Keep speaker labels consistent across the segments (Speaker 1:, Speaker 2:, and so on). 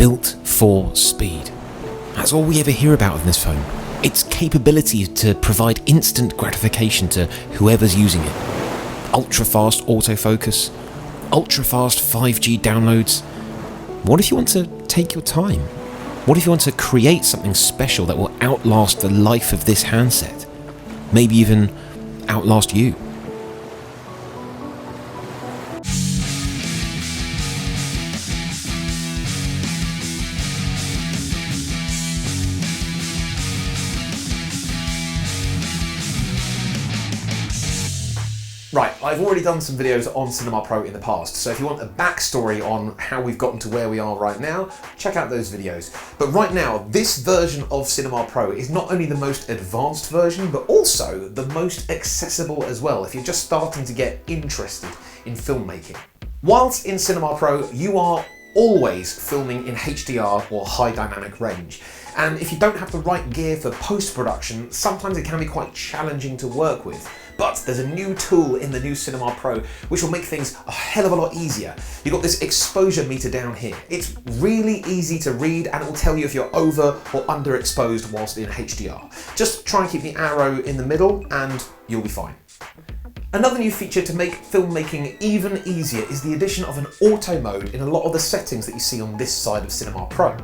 Speaker 1: built for speed. That's all we ever hear about in this phone. Its capability to provide instant gratification to whoever's using it. Ultra-fast autofocus, ultra-fast 5G downloads. What if you want to take your time? What if you want to create something special that will outlast the life of this handset? Maybe even outlast you?
Speaker 2: Right, I've already done some videos on Cinema Pro in the past, so if you want a backstory on how we've gotten to where we are right now, check out those videos. But right now, this version of Cinema Pro is not only the most advanced version, but also the most accessible as well, if you're just starting to get interested in filmmaking. Whilst in Cinema Pro, you are always filming in HDR or high dynamic range. And if you don't have the right gear for post-production, sometimes it can be quite challenging to work with. But there's a new tool in the new Cinema Pro which will make things a hell of a lot easier. You've got this exposure meter down here. It's really easy to read and it will tell you if you're over or underexposed whilst in HDR. Just try and keep the arrow in the middle and you'll be fine. Another new feature to make filmmaking even easier is the addition of an auto mode in a lot of the settings that you see on this side of Cinema Pro.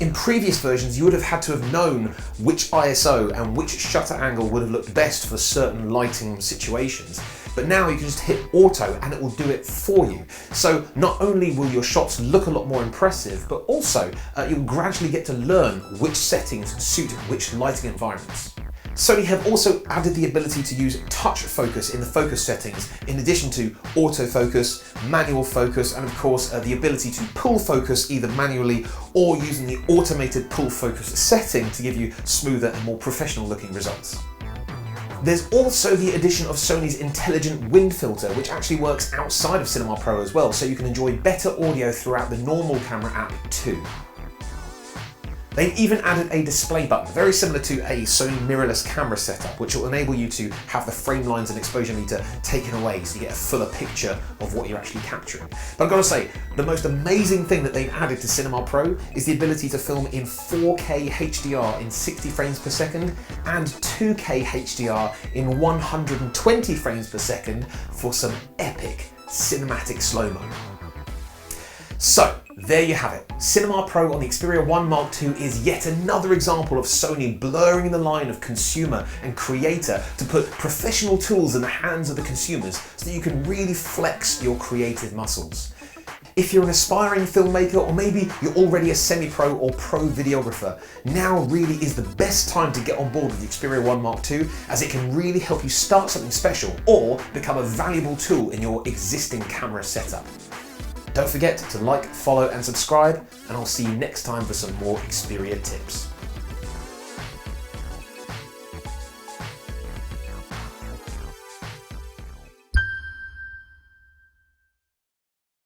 Speaker 2: In previous versions, you would have had to have known which ISO and which shutter angle would have looked best for certain lighting situations. But now you can just hit auto and it will do it for you. So not only will your shots look a lot more impressive, but also you'll gradually get to learn which settings suit which lighting environments. Sony have also added the ability to use touch focus in the focus settings, in addition to autofocus, manual focus, and of course the ability to pull focus either manually or using the automated pull focus setting to give you smoother and more professional looking results. There's also the addition of Sony's intelligent wind filter, which actually works outside of Cinema Pro as well, so you can enjoy better audio throughout the normal camera app too. They've even added a display button, very similar to a Sony mirrorless camera setup, which will enable you to have the frame lines and exposure meter taken away so you get a fuller picture of what you're actually capturing. But I've got to say, the most amazing thing that they've added to Cinema Pro is the ability to film in 4K HDR in 60 frames per second and 2K HDR in 120 frames per second for some epic cinematic slow-mo. So, there you have it. Cinema Pro on the Xperia 1 Mark II is yet another example of Sony blurring the line of consumer and creator to put professional tools in the hands of the consumers so that you can really flex your creative muscles. If you're an aspiring filmmaker, or maybe you're already a semi-pro or pro videographer, now really is the best time to get on board with the Xperia 1 Mark II, as it can really help you start something special or become a valuable tool in your existing camera setup. Don't forget to like, follow and subscribe, and I'll see you next time for some more Xperia tips.